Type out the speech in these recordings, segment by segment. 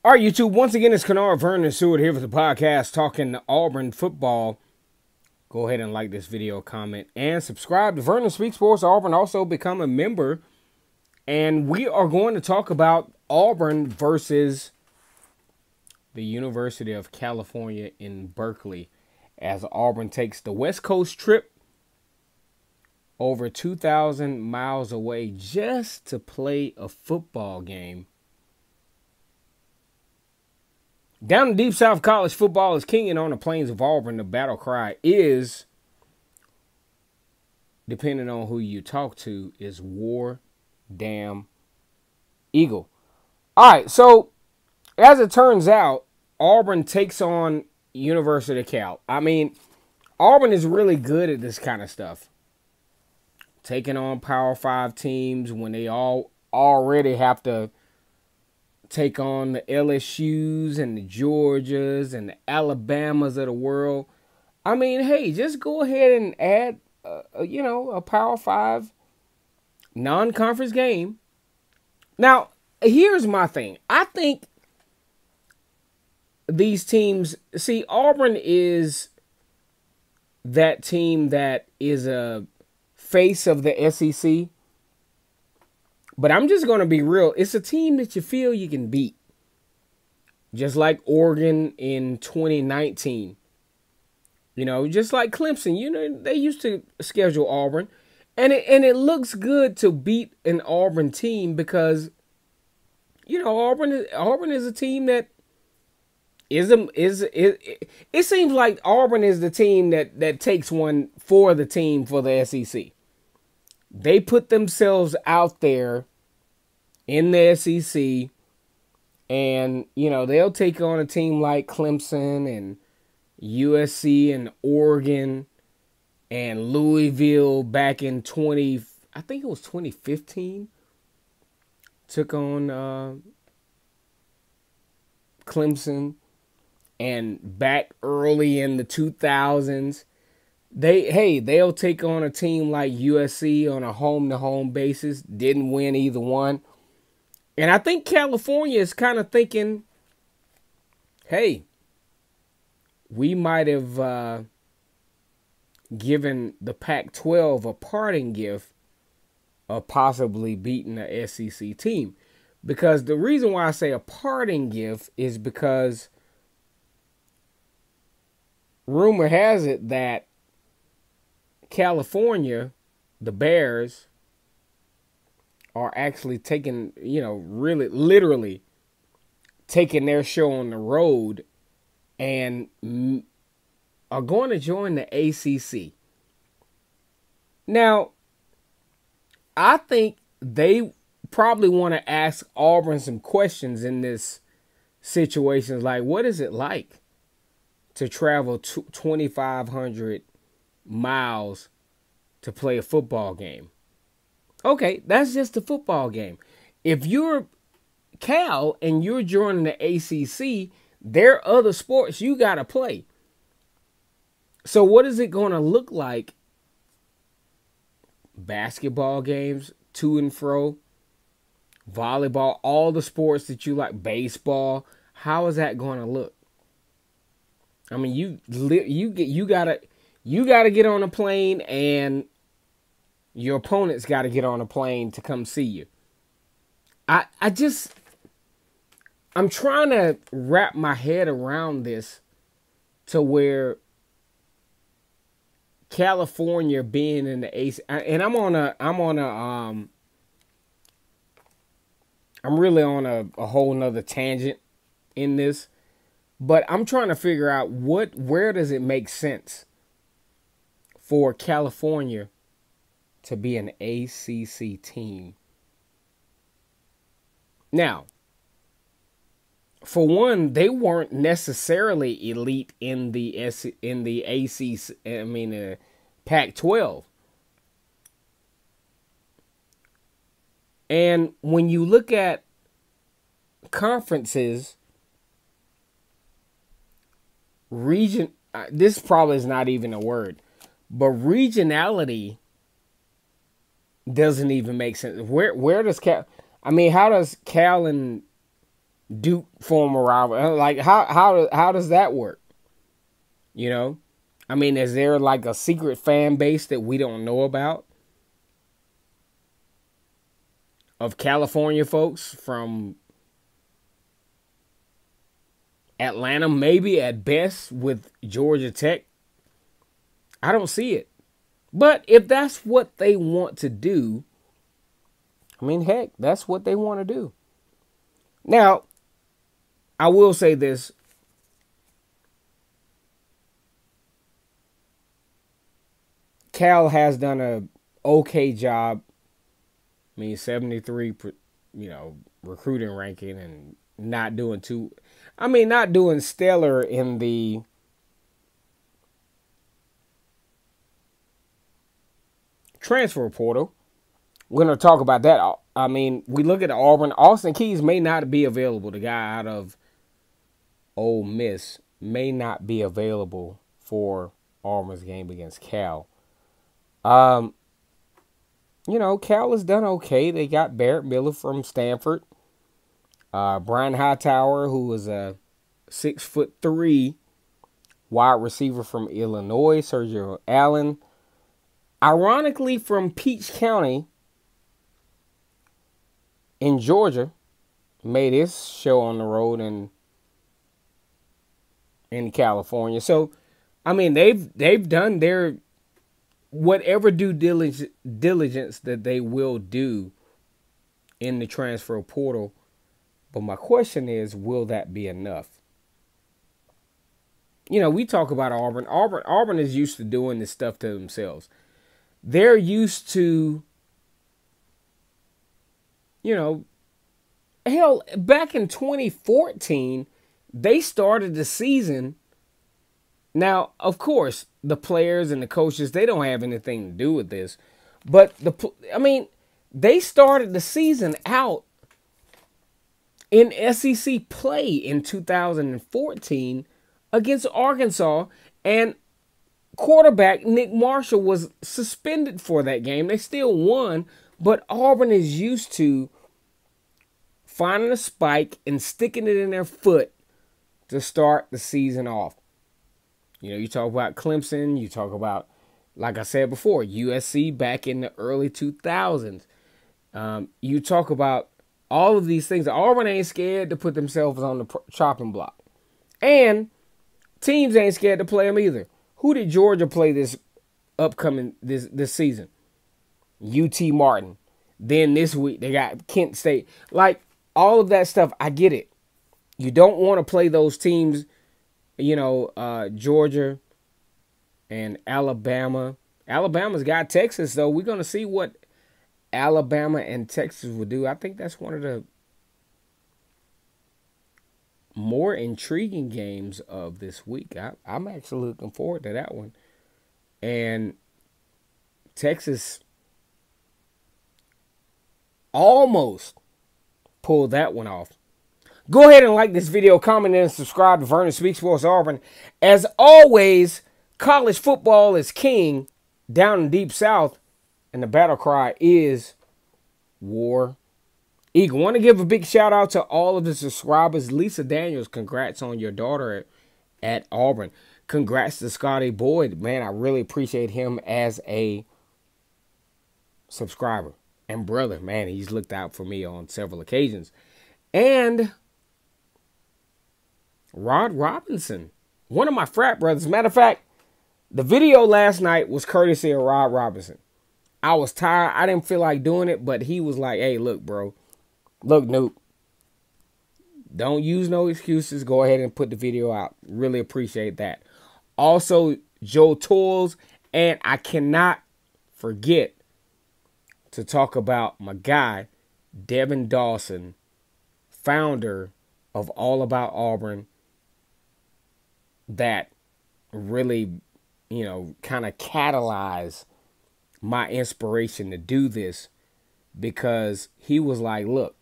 All right, YouTube. Once again, it's Kennard Vernon Seward here with the podcast talking Auburn football. Go ahead and like this video, comment, and subscribe to Vernon Speaks Sports Auburn. Also become a member. And we are going to talk about Auburn versus the University of California in Berkeley as Auburn takes the West Coast trip over 2,000 miles away just to play a football game. Down in Deep South, college football is king, on the plains of Auburn. The battle cry is, depending on who you talk to, is War Damn Eagle. All right, so as it turns out, Auburn takes on University of Cal. I mean, Auburn is really good at this kind of stuff. Taking on Power 5 teams when they all already have to take on the LSUs and the Georgias and the Alabamas of the world. I mean, hey, just go ahead and add, a Power 5 non-conference game. Now, here's my thing. I think these teams, see, Auburn is that team that is a face of the SEC. But I'm just going to be real. It's a team that you feel you can beat. Just like Oregon in 2019. Just like Clemson. They used to schedule Auburn. And it looks good to beat an Auburn team because, Auburn is a team that it seems like Auburn is the team that takes one for the team for the SEC. They put themselves out there in the SEC, and, they'll take on a team like Clemson and USC and Oregon and Louisville back in 2015. Took on Clemson, and back early in the 2000s. They'll take on a team like USC on a home-to-home basis. Didn't win either one. And I think California is kind of thinking, hey, we might have given the Pac-12 a parting gift of possibly beating a SEC team. Because the reason why I say a parting gift is because rumor has it that California, the Bears, are actually taking, really, literally taking their show on the road and are going to join the ACC. Now, I think they probably want to ask Auburn some questions in this situation. Like, what is it like to travel 2,500 miles to play a football game? Okay, that's just a football game. If you're Cal and you're joining the ACC, there are other sports you got to play. So what is it going to look like? Basketball games, to and fro, volleyball, all the sports that you like, baseball. How is that going to look? I mean, you gotta get on a plane, and your opponent's got to get on a plane to come see you. I'm trying to wrap my head around this to where California being in the AC, and I'm really on a whole nother tangent in this, but I'm trying to figure out where does it make sense for California to be an ACC team. Now, for one, they weren't necessarily elite in the ACC. I mean, Pac-12. And when you look at conferences, this probably is not even a word, but regionality doesn't even make sense. Where does Cal? I mean, how does Cal and Duke former rival. Like how does that work? You know, I mean, is there like a secret fan base that we don't know about of California folks from Atlanta, maybe at best with Georgia Tech? I don't see it. But if that's what they want to do, I mean, heck, that's what they want to do. Now, I will say this. Cal has done a okay job. I mean, 73, recruiting ranking and not doing not doing stellar in the transfer portal. We're going to talk about that. I mean, we look at Auburn. Austin Keys may not be available. The guy out of Ole Miss may not be available for Auburn's game against Cal. Cal has done okay. They got Barrett Miller from Stanford. Brian Hightower, who is a 6'3" wide receiver from Illinois. Sergio Allen, ironically from Peach County in Georgia, made his show on the road in California. So, I mean, they've done their whatever due diligence that they will do in the transfer portal. But my question is, will that be enough? We talk about Auburn. Auburn is used to doing this stuff to themselves. They're used to, hell, back in 2014, they started the season. Now, of course, the players and the coaches, they don't have anything to do with this. But, they started the season out in SEC play in 2014 against Arkansas, and quarterback Nick Marshall was suspended for that game. They still won, but Auburn is used to finding a spike and sticking it in their foot to start the season off. You talk about Clemson, you talk about, like I said before, USC back in the early 2000s. You talk about all of these things. Auburn ain't scared to put themselves on the chopping block. And teams ain't scared to play them either. Who did Georgia play this season? UT Martin. Then this week they got Kent State. Like, all of that stuff, I get it. You don't want to play those teams, Georgia and Alabama. Alabama's got Texas, though. We're going to see what Alabama and Texas will do. I think that's one of the more intriguing games of this week. I'm actually looking forward to that one. And Texas almost pulled that one off. Go ahead and like this video, comment, and subscribe to Vernon Speaks Sports Auburn. As always, college football is king down in Deep South, and the battle cry is War Eagle. Want to give a big shout out to all of the subscribers. Lisa Daniels, congrats on your daughter at Auburn. Congrats to Scotty Boyd. Man, I really appreciate him as a subscriber and brother. Man, he's looked out for me on several occasions. And Rod Robinson, one of my frat brothers. Matter of fact, the video last night was courtesy of Rod Robinson. I was tired. I didn't feel like doing it, but he was like, hey, look, bro. Look, Noop. Don't use no excuses. Go ahead and put the video out. Really appreciate that. Also, Joe Tools. And I cannot forget to talk about my guy, Devin Dawson, founder of All About Auburn, that really, kind of catalyzed my inspiration to do this, because he was like, look,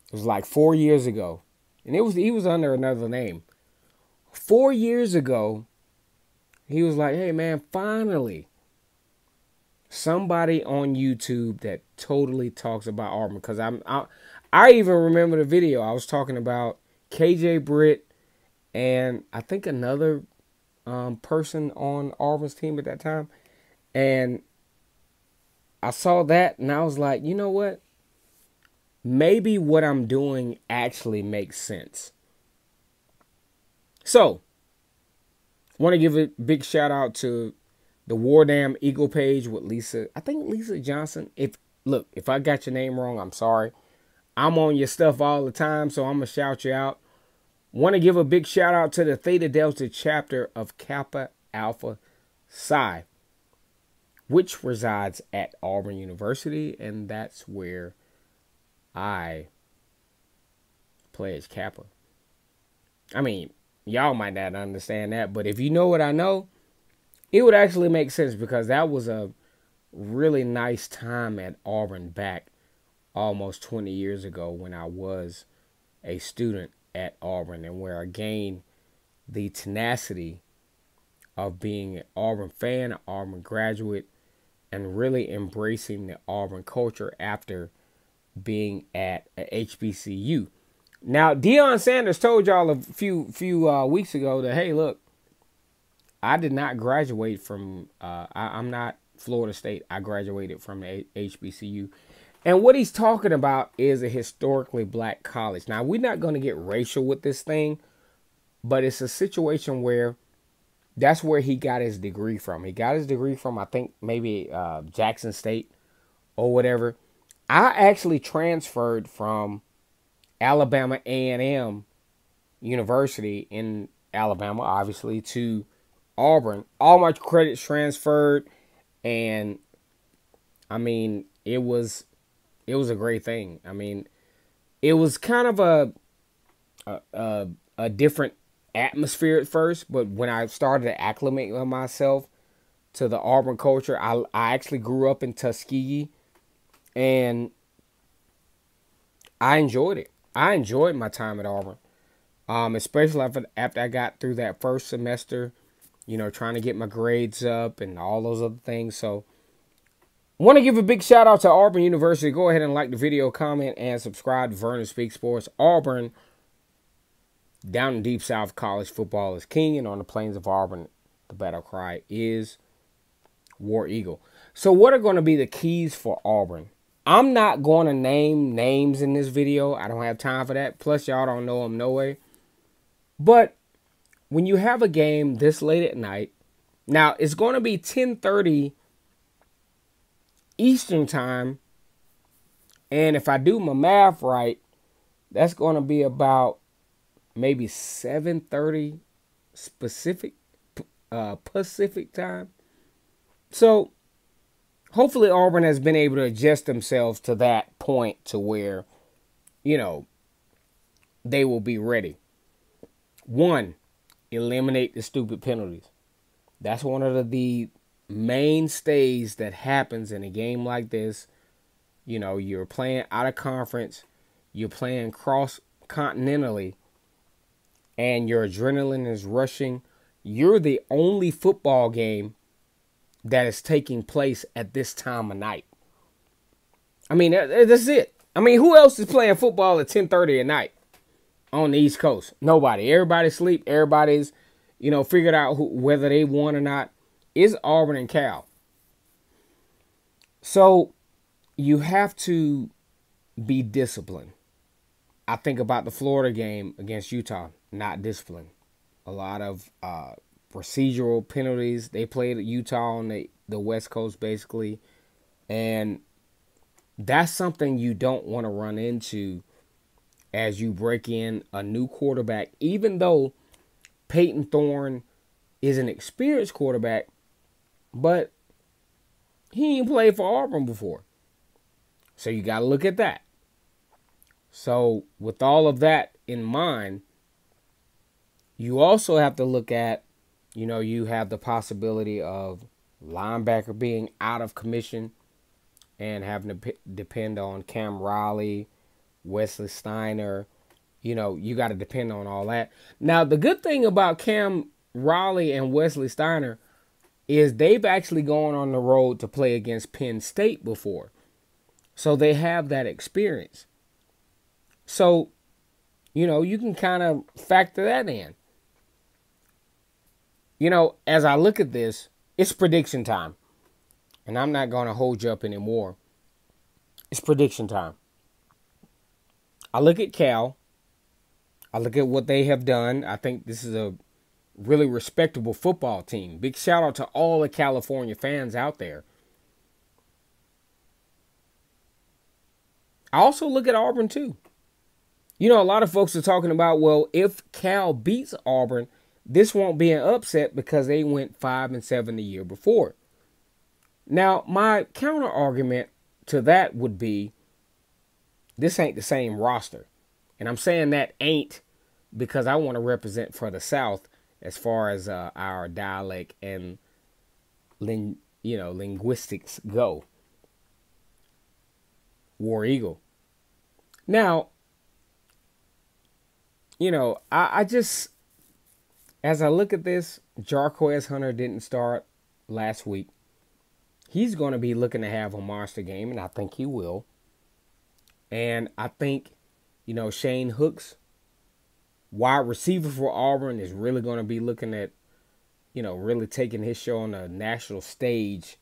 it was like 4 years ago, and he was under another name. 4 years ago, he was like, hey, man, finally, somebody on YouTube that totally talks about Auburn, because I even remember the video. I was talking about KJ Britt and I think another person on Auburn's team at that time, and I saw that and I was like, you know what? Maybe what I'm doing actually makes sense. So, want to give a big shout out to the War Damn Eagle page with Lisa. I think Lisa Johnson. If I got your name wrong, I'm sorry. I'm on your stuff all the time, so I'm gonna shout you out. Want to give a big shout out to the Theta Delta chapter of Kappa Alpha Psi, which resides at Auburn University, and that's where I pledge Kappa. I mean, y'all might not understand that, but if you know what I know, it would actually make sense, because that was a really nice time at Auburn back almost 20 years ago when I was a student at Auburn, and where I gained the tenacity of being an Auburn fan, an Auburn graduate, and really embracing the Auburn culture after being at a HBCU. Now, Deion Sanders told y'all a few weeks ago that, hey, look, I did not graduate from, I'm not Florida State. I graduated from the HBCU. And what he's talking about is a historically black college. Now, we're not going to get racial with this thing, but it's a situation where that's where he got his degree from. He got his degree from, I think, maybe Jackson State or whatever. I actually transferred from Alabama A&M University in Alabama, obviously, to Auburn. All my credits transferred, and I mean, it was a great thing. I mean, it was kind of a different atmosphere at first, but when I started to acclimate myself to the Auburn culture, I actually grew up in Tuskegee, and I enjoyed it. I enjoyed my time at Auburn, especially after I got through that first semester, trying to get my grades up and all those other things. So, want to give a big shout out to Auburn University. Go ahead and like the video, comment, and subscribe to Vernon Speaks Sports. Auburn, down in Deep South, college football is king, and on the plains of Auburn, the battle cry is War Eagle. So what are going to be the keys for Auburn? I'm not going to name names in this video. I don't have time for that. Plus, y'all don't know them no way. But when you have a game this late at night, now it's going to be 10:30 Eastern time, and if I do my math right, that's going to be about maybe 7:30 Pacific time. So hopefully Auburn has been able to adjust themselves to that point to where, they will be ready. One, eliminate the stupid penalties. That's one of the mainstays that happens in a game like this. You're playing out of conference, you're playing cross-continentally, and your adrenaline is rushing. You're the only football game that is taking place at this time of night. I mean, that's it. I mean, who else is playing football at 10:30 at night on the East Coast? Nobody. Everybody's asleep. Everybody's, figured out whether they won or not. It's Auburn and Cal. So you have to be disciplined. I think about the Florida game against Utah, not disciplined. A lot of procedural penalties. They played at Utah on the West Coast, basically. And that's something you don't want to run into as you break in a new quarterback. Even though Peyton Thorne is an experienced quarterback, but he ain't played for Auburn before. So you got to look at that. So with all of that in mind, you also have to look at, you have the possibility of linebacker being out of commission and having to depend on Cam Riley, Wesley Steiner. You got to depend on all that. Now, the good thing about Cam Riley and Wesley Steiner, is they've actually gone on the road to play against Penn State before. So they have that experience. So, you can kind of factor that in. As I look at this, it's prediction time. And I'm not going to hold you up anymore. It's prediction time. I look at Cal. I look at what they have done. I think this is a really respectable football team. Big shout out to all the California fans out there. I also look at Auburn too. A lot of folks are talking about, well, if Cal beats Auburn, this won't be an upset because they went 5-7 the year before. Now, my counter argument to that would be, this ain't the same roster. And I'm saying that ain't because I want to represent for the South as far as our dialect and linguistics go. War Eagle. Now, I just, as I look at this, Jarquez Hunter didn't start last week. He's going to be looking to have a monster game, and I think he will. And I think, Shane Hooks, wide receiver for Auburn, is really going to be looking at, really taking his show on the national stage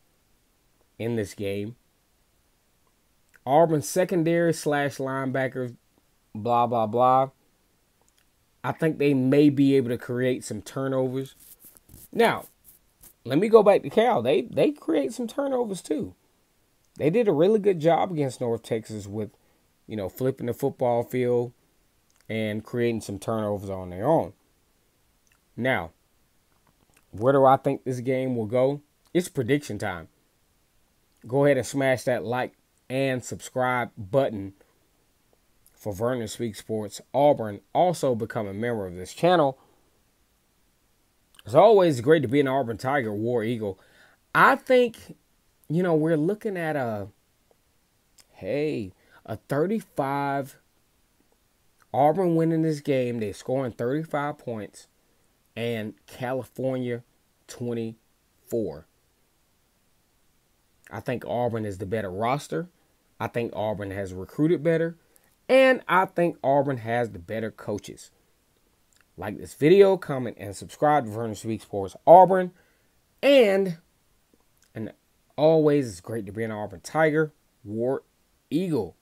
in this game. Auburn secondary / linebackers, blah, blah, blah. I think they may be able to create some turnovers. Now, let me go back to Cal. They create some turnovers too. They did a really good job against North Texas with, flipping the football field and creating some turnovers on their own. Now, where do I think this game will go? It's prediction time. Go ahead and smash that like and subscribe button for Vernon Speaks Sports Auburn. Also become a member of this channel. As always, great to be an Auburn Tiger, War Eagle. I think, we're looking at a 35 Auburn winning this game. They're scoring 35 points. And California 24. I think Auburn is the better roster. I think Auburn has recruited better. And I think Auburn has the better coaches. Like this video, comment, and subscribe to Vernon Speaks Sports Auburn. And always, it's great to be an Auburn Tiger, War Eagle.